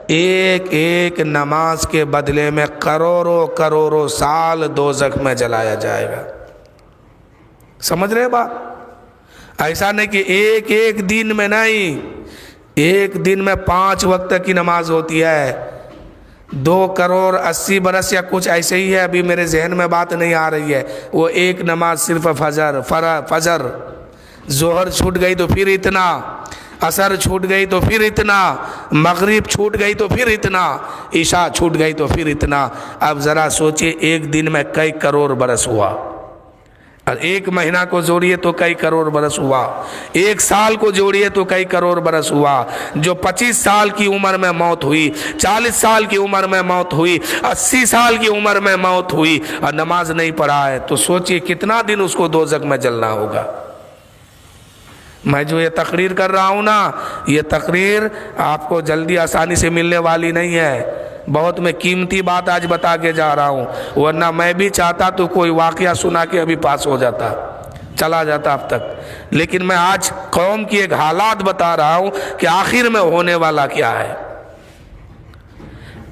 ایک ایک نماز کے بدلے میں کروڑوں کروڑوں سال دوزخ میں جلایا جائے گا. سمجھ رہے بات؟ ایسا نہیں کہ ایک ایک دن میں نہیں، ایک دن میں 5 وقت کی نماز ہوتی ہے. 2 کروڑ 80 برس یا کچھ ایسے ہی ہے، ابھی میرے ذہن میں بات نہیں آ رہی ہے. وہ ایک نماز صرف فجر، ظہر چھوٹ گئی تو پھر اتنا، عصر چھوٹ گئی تو پھر اتنا، مغرب چھوٹ گئی تو پھر اتنا، عشاء چھوٹ گئی تو پھر اتنا. اب ذرا سوچئے ایک دن میں کئی کروڑ برس ہوا، اور ایک مہینہ کو جوڑیے تو کئی کروڑ برس ہوا، ایک سال کو جوڑیے تو کئی کروڑ برس ہوا. جو 25 سال کی عمر میں موت ہوئی، 40 سال کی عمر میں موت ہوئی، 80 سال کی عمر میں موت ہوئی اور نماز نہیں پڑھا ہے، تو سوچئے کتنا دن اس کو دوزخ میں جلنا ہوگا. میں جو یہ تقریر کر رہا ہوں نا، یہ تقریر آپ کو جلدی آسانی سے ملنے والی نہیں ہے. بہت میں قیمتی بات آج بتا کے جا رہا ہوں، ورنہ میں بھی چاہتا تو کوئی واقعہ سنا کے ابھی پاس ہو جاتا، چلا جاتا اب تک. لیکن میں آج قوم کی ایک حالات بتا رہا ہوں کہ آخر میں ہونے والا کیا ہے.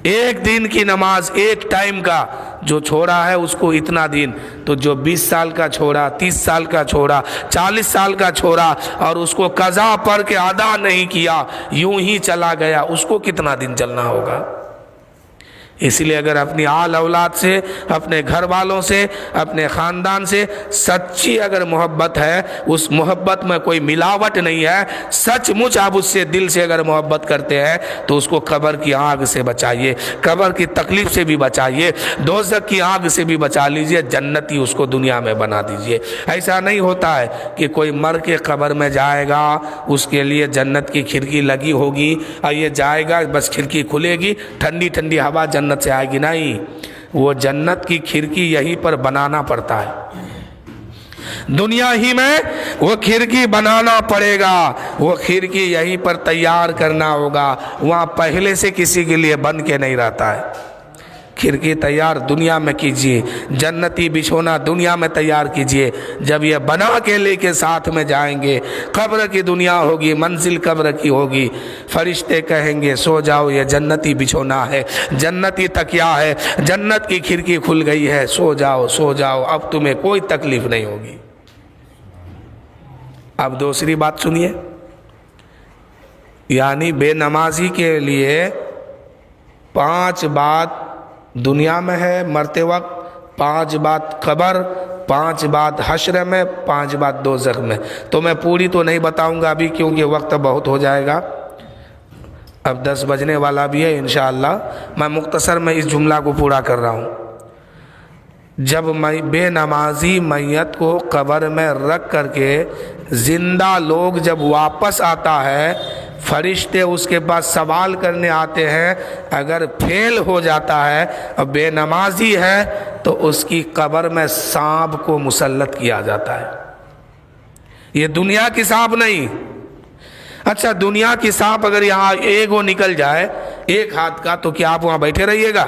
ایک دن کی نماز ایک ٹائم کا جو چھوڑا ہے اس کو اتنا دن، تو جو 20 سال کا چھوڑا، 30 سال کا چھوڑا، 40 سال کا چھوڑا اور اس کو قضا پڑھ کے ادا نہیں کیا، یوں ہی چلا گیا، اس کو کتنا دن چلنا ہوگا. اس لیے اگر اپنی آل اولاد سے، اپنے گھر والوں سے، اپنے خاندان سے سچی اگر محبت ہے، اس محبت میں کوئی ملاوٹ نہیں ہے، سچ مچ آپ اس سے دل سے اگر محبت کرتے ہیں، تو اس کو قبر کی آگ سے بچائیے، قبر کی تکلیف سے بھی بچائیے، دوزخ کی آگ سے بھی بچا لیجئے، جنتی اس کو دنیا میں بنا دیجئے. ایسا نہیں ہوتا ہے کہ کوئی مر کے قبر میں جائے گا، اس کے لیے جنت کی کھڑکی لگی ہوگی اور یہ جائے گا بس کھڑکی کھلے گی، ٹھنڈی ٹھنڈی ہوا جنت سے آئے گی. نہیں، وہ جنت کی کھڑکی یہیں پر بنانا پڑتا ہے، دنیا ہی میں وہ کھڑکی بنانا پڑے گا، وہ کھڑکی یہیں پر تیار کرنا ہوگا، وہاں پہلے سے کسی کے لیے بن کے نہیں رہتا ہے. کھڑکی تیار دنیا میں کیجئے، جنتی بچھونا دنیا میں تیار کیجئے. جب یہ بنا کے لے کے ساتھ میں جائیں گے، قبر کی دنیا ہوگی، منزل قبر کی ہوگی، فرشتے کہیں گے سو جاؤ، یہ جنتی بچھونا ہے، جنتی تکیا ہے، جنت کی کھڑکی کھل گئی ہے، سو جاؤ سو جاؤ، اب تمہیں کوئی تکلیف نہیں ہوگی. اب دوسری بات سنیے، یعنی بے نمازی کے لیے 5 بات دنیا میں ہے مرتے وقت، 5 بات قبر، 5 بات حشر میں، 5 بات دوزخ میں. تو میں پوری تو نہیں بتاؤں گا ابھی کیونکہ وقت بہت ہو جائے گا، اب 10 بجنے والا بھی ہے انشاءاللہ. میں مختصر میں اس جملہ کو پورا کر رہا ہوں. جب بے نمازی میت کو قبر میں رکھ کر کے زندہ لوگ جب واپس آتا ہے، فرشتے اس کے پاس سوال کرنے آتے ہیں، اگر فیل ہو جاتا ہے اور بے نمازی ہے تو اس کی قبر میں سانپ کو مسلط کیا جاتا ہے. یہ دنیا کی سانپ نہیں. اچھا دنیا کی سانپ اگر یہاں ایک وہ نکل جائے 1 ہاتھ کا، تو کیا آپ وہاں بیٹھے رہیے گا؟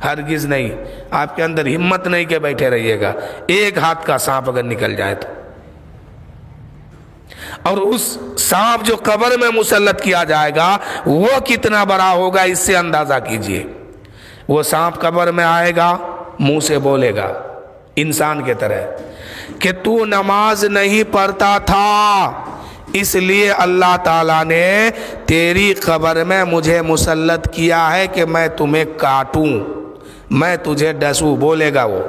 ہرگز نہیں. آپ کے اندر ہمت نہیں کہ بیٹھے رہیے گا. 1 ہاتھ کا سانپ اگر نکل جائے تو، اور اس سانپ جو قبر میں مسلط کیا جائے گا وہ کتنا بڑا ہوگا اس سے اندازہ کیجئے. وہ سانپ قبر میں آئے گا، منہ سے بولے گا انسان کے طرح کہ تو نماز نہیں پڑھتا تھا، اس لیے اللہ تعالیٰ نے تیری قبر میں مجھے مسلط کیا ہے کہ میں تمہیں کاٹوں، میں تجھے ڈسوں، بولے گا وہ.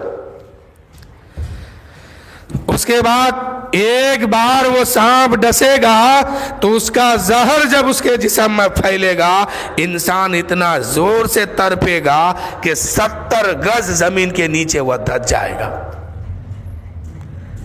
اس کے بعد ایک بار وہ سانپ ڈسے گا تو اس کا زہر جب اس کے جسم میں پھیلے گا، انسان اتنا زور سے تڑپے گا کہ 70 گز زمین کے نیچے وہ دھس جائے گا.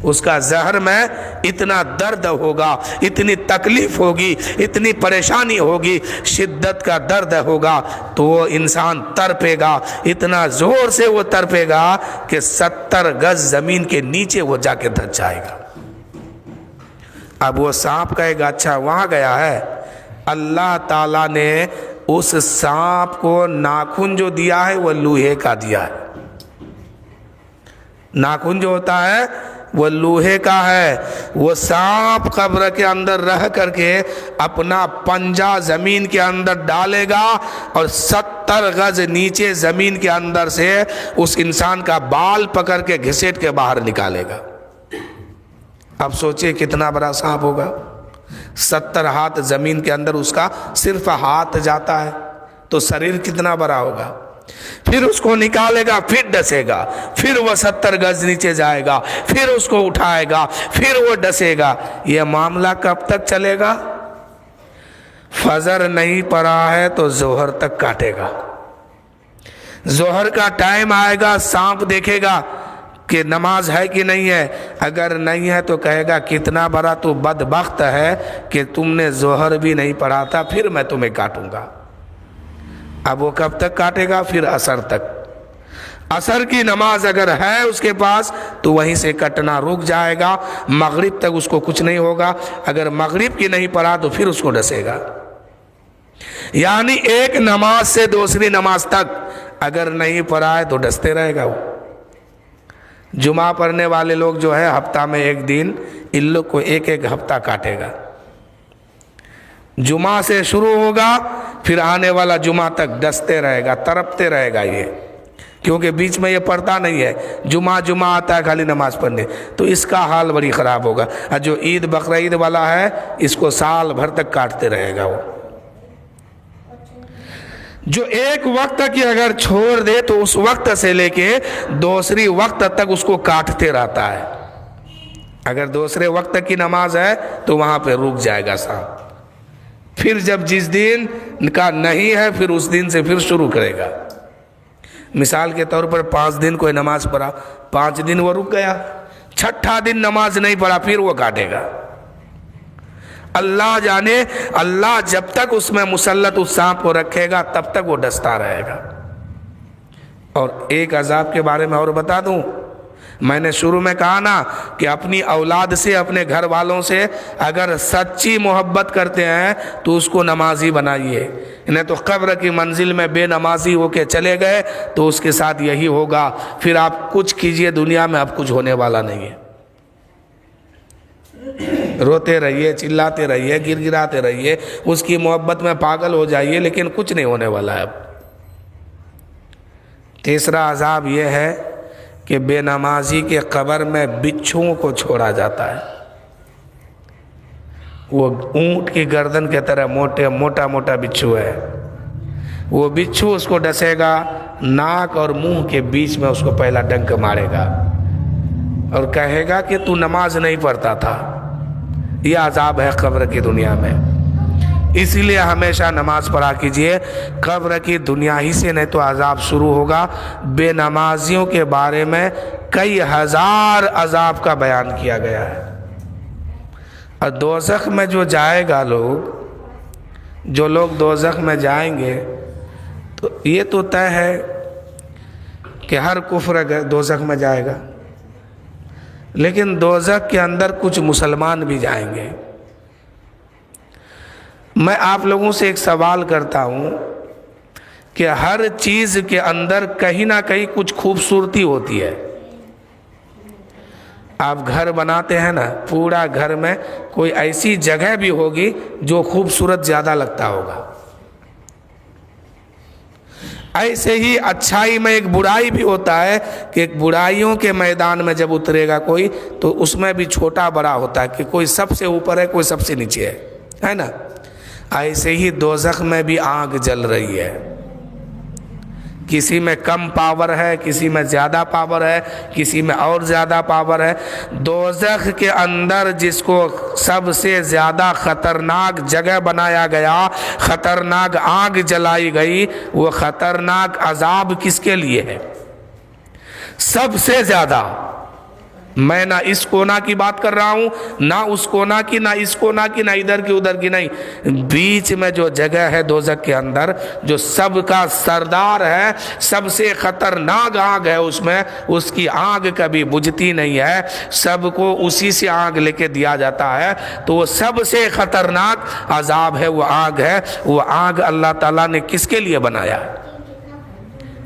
اس کا زہر میں اتنا درد ہوگا، اتنی تکلیف ہوگی، اتنی پریشانی ہوگی، شدت کا درد ہوگا، تو وہ انسان تڑپے گا، اتنا زور سے وہ تڑپے گا کہ 70 گز زمین کے نیچے وہ جا کے دھس جائے گا. اب وہ سانپ کہے گا اچھا وہاں گیا ہے. اللہ تعالیٰ نے اس سانپ کو ناخن جو دیا ہے وہ لوہے کا دیا ہے. ناخن جو ہوتا ہے وہ لوہے کا ہے، وہ سانپ قبر کے اندر رہ کر کے اپنا پنجہ زمین کے اندر ڈالے گا اور 70 گز نیچے زمین کے اندر سے اس انسان کا بال پکڑ کے گھسیٹ کے باہر نکالے گا۔ اب سوچئے کتنا بڑا سانپ ہوگا، 70 ہاتھ زمین کے اندر اس کا صرف ہاتھ جاتا ہے تو شریر کتنا بڑا ہوگا۔ پھر اس کو نکالے گا، پھر ڈسے گا، پھر وہ 70 گز نیچے جائے گا، پھر اس کو اٹھائے گا، پھر وہ ڈسے گا۔ یہ معاملہ کب تک چلے گا؟ فجر نہیں پڑا ہے تو ظہر تک کاٹے گا۔ ظہر کا ٹائم آئے گا، سانپ دیکھے گا کہ نماز ہے کہ نہیں ہے، اگر نہیں ہے تو کہے گا کتنا بڑا تو بدبخت ہے کہ تم نے ظہر بھی نہیں پڑھا تھا، پھر میں تمہیں کاٹوں گا۔ اب وہ کب تک کاٹے گا؟ پھر عصر تک۔ عصر کی نماز اگر ہے اس کے پاس تو وہیں سے کٹنا رک جائے گا، مغرب تک اس کو کچھ نہیں ہوگا۔ اگر مغرب کی نہیں پڑھا تو پھر اس کو ڈسے گا، یعنی ایک نماز سے دوسری نماز تک اگر نہیں پڑھا ہے تو ڈستے رہے گا۔ وہ جمعہ پڑھنے والے لوگ جو ہے ہفتہ میں ایک دن، ان لوگ کو ایک ایک ہفتہ کاٹے گا۔ جمعہ سے شروع ہوگا، پھر آنے والا جمعہ تک ڈستے رہے گا، تڑپتے رہے گا یہ، کیونکہ بیچ میں یہ پڑھتا نہیں ہے، جمعہ آتا ہے خالی نماز پڑھنے، تو اس کا حال بڑی خراب ہوگا۔ اور جو عید بقرعید والا ہے اس کو سال بھر تک کاٹتے رہے گا۔ وہ جو ایک وقت کی اگر چھوڑ دے تو اس وقت سے لے کے دوسری وقت تک اس کو کاٹتے رہتا ہے۔ اگر دوسرے وقت کی نماز ہے تو وہاں پہ رک جائے گا سانپ، پھر جب جس دن کا نہیں ہے پھر اس دن سے پھر شروع کرے گا۔ مثال کے طور پر 5 دن کوئی نماز پڑھا، 5 دن وہ رک گیا، 6واں دن نماز نہیں پڑھا، پھر وہ کاٹے گا۔ اللہ جانے، اللہ جب تک اس میں مسلط اس سانپ کو رکھے گا تب تک وہ ڈستا رہے گا۔ اور ایک عذاب کے بارے میں اور بتا دوں، میں نے شروع میں کہا نا کہ اپنی اولاد سے، اپنے گھر والوں سے اگر سچی محبت کرتے ہیں تو اس کو نمازی بنائیے، نہیں تو قبر کی منزل میں بے نمازی ہو کے چلے گئے تو اس کے ساتھ یہی ہوگا۔ پھر آپ کچھ کیجئے دنیا میں، اب کچھ ہونے والا نہیں ہے۔ روتے رہیے، چلاتے رہیے، گر گراتے رہیے، اس کی محبت میں پاگل ہو جائیے، لیکن کچھ نہیں ہونے والا ہے اب۔ تیسرا عذاب یہ ہے کہ بے نمازی کے قبر میں بچھوؤں کو چھوڑا جاتا ہے۔ وہ اونٹ کی گردن کے طرح موٹا موٹا بچھو ہے، وہ بچھو اس کو ڈسے گا، ناک اور منہ کے بیچ میں اس کو پہلا ڈنک مارے گا اور کہے گا کہ تو نماز نہیں پڑھتا تھا۔ یہ عذاب ہے قبر کی دنیا میں۔ اسی لیے ہمیشہ نماز پڑھا کیجئے، قبر کی دنیا ہی سے نہیں تو عذاب شروع ہوگا۔ بے نمازیوں کے بارے میں کئی ہزار عذاب کا بیان کیا گیا ہے۔ اور دوزخ میں جو جائے گا جو لوگ دوزخ میں جائیں گے تو یہ تو طے ہے کہ ہر کفر دوزخ میں جائے گا، لیکن دوزخ کے اندر کچھ مسلمان بھی جائیں گے۔ میں آپ لوگوں سے ایک سوال کرتا ہوں کہ ہر چیز کے اندر کہیں نہ کہیں کچھ خوبصورتی ہوتی ہے۔ آپ گھر بناتے ہیں نا، پورا گھر میں کوئی ایسی جگہ بھی ہوگی جو خوبصورت زیادہ لگتا ہوگا۔ ایسے ہی اچھائی میں ایک برائی بھی ہوتا ہے کہ ایک برائیوں کے میدان میں جب اترے گا کوئی تو اس میں بھی چھوٹا بڑا ہوتا ہے کہ کوئی سب سے اوپر ہے، کوئی سب سے نیچے ہے نا۔ ایسے ہی دوزخ میں بھی آگ جل رہی ہے، کسی میں کم پاور ہے، کسی میں زیادہ پاور ہے، کسی میں اور زیادہ پاور ہے۔ دوزخ کے اندر جس کو سب سے زیادہ خطرناک جگہ بنایا گیا، خطرناک آگ جلائی گئی، وہ خطرناک عذاب کس کے لیے ہے؟ سب سے زیادہ۔ میں نہ اس کونا کی بات کر رہا ہوں، نہ اس کونا کی، نہ اس کونا کی، نہ ادھر کی ادھر کی، نہیں، بیچ میں جو جگہ ہے دوزخ کے اندر، جو سب کا سردار ہے، سب سے خطرناک آگ ہے، اس میں اس کی آگ کبھی بجھتی نہیں ہے، سب کو اسی سے آگ لے کے دیا جاتا ہے۔ تو وہ سب سے خطرناک عذاب ہے، وہ آگ ہے۔ وہ آگ اللہ تعالیٰ نے کس کے لیے بنایا؟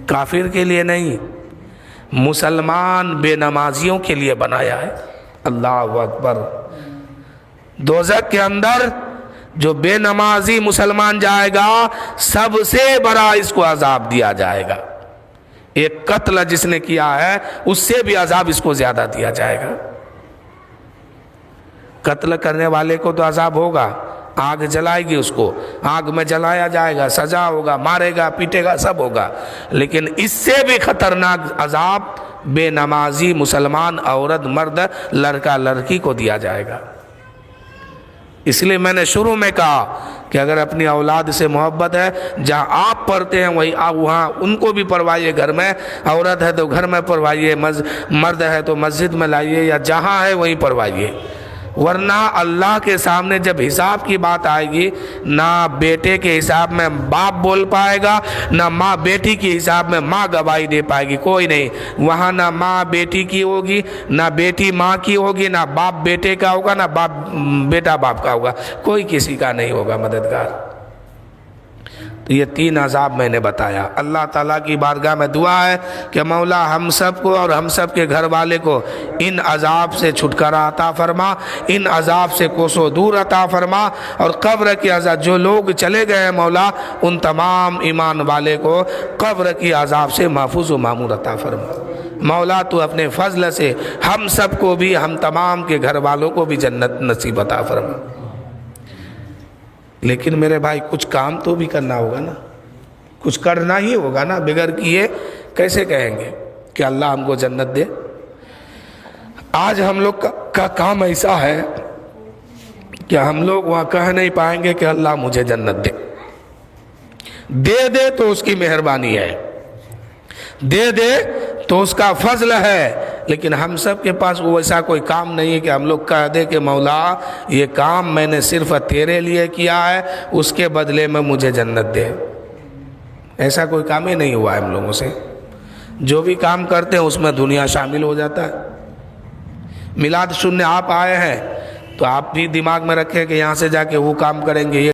کافر کے لیے نہیں، مسلمان بے نمازیوں کے لیے بنایا ہے۔ اللہ اکبر. دوزخ کے اندر جو بے نمازی مسلمان جائے گا سب سے بڑا اس کو عذاب دیا جائے گا. ایک قتل جس نے کیا ہے اس سے بھی عذاب اس کو زیادہ دیا جائے گا. قتل کرنے والے کو تو عذاب ہوگا, آگ جلائے گی اس کو, آگ میں جلایا جائے گا, سزا ہوگا, مارے گا, پیٹے گا, سب ہوگا. لیکن اس سے بھی خطرناک عذاب بے نمازی مسلمان عورت مرد لڑکا لڑکی کو دیا جائے گا. اس لیے میں نے شروع میں کہا کہ اگر اپنی اولاد سے محبت ہے, جہاں آپ پڑھتے ہیں وہی آپ وہاں ان کو بھی پڑھوائیے. گھر میں عورت ہے تو گھر میں پڑھوائیے, مرد ہے تو مسجد میں لائیے, یا جہاں ہے وہیں پڑھوائیے. ورنہ اللہ کے سامنے جب حساب کی بات آئے گی, نہ بیٹے کے حساب میں باپ بول پائے گا, نہ ماں بیٹی کے حساب میں ماں گواہی دے پائے گی, کوئی نہیں. وہاں نہ ماں بیٹی کی ہوگی, نہ بیٹی ماں کی ہوگی, نہ باپ بیٹے کا ہوگا, نہ بیٹا باپ کا ہوگا, کوئی کسی کا نہیں ہوگا مددگار. تو یہ 3 عذاب میں نے بتایا. اللہ تعالیٰ کی بارگاہ میں دعا ہے کہ مولا ہم سب کو اور ہم سب کے گھر والے کو ان عذاب سے چھٹکارا عطا فرما, ان عذاب سے کوسوں دور عطا فرما, اور قبر کے عذاب جو لوگ چلے گئے ہیں مولا ان تمام ایمان والے کو قبر کی عذاب سے محفوظ و معمور عطا فرما. مولا تو اپنے فضل سے ہم سب کو بھی, ہم تمام کے گھر والوں کو بھی جنت نصیب عطا فرما. لیکن میرے بھائی کچھ کام تو بھی کرنا ہوگا نا, کچھ کرنا ہی ہوگا نا. بغیر کیے کیسے کہیں گے کہ اللہ ہم کو جنت دے. آج ہم لوگ کا کام ایسا ہے کہ ہم لوگ وہاں کہہ نہیں پائیں گے کہ اللہ مجھے جنت دے تو اس کی مہربانی ہے, دے تو اس کا فضل ہے. لیکن ہم سب کے پاس وہ ایسا کوئی کام نہیں ہے کہ ہم لوگ کہہ دے کہ مولا یہ کام میں نے صرف تیرے لیے کیا ہے, اس کے بدلے میں مجھے جنت دے. ایسا کوئی کام ہی نہیں ہوا ہے ہم لوگوں سے. جو بھی کام کرتے ہیں اس میں دنیا شامل ہو جاتا ہے. میلاد سننے آپ آئے ہیں تو آپ بھی دماغ میں رکھیں کہ یہاں سے جا کے وہ کام کریں گے, یہ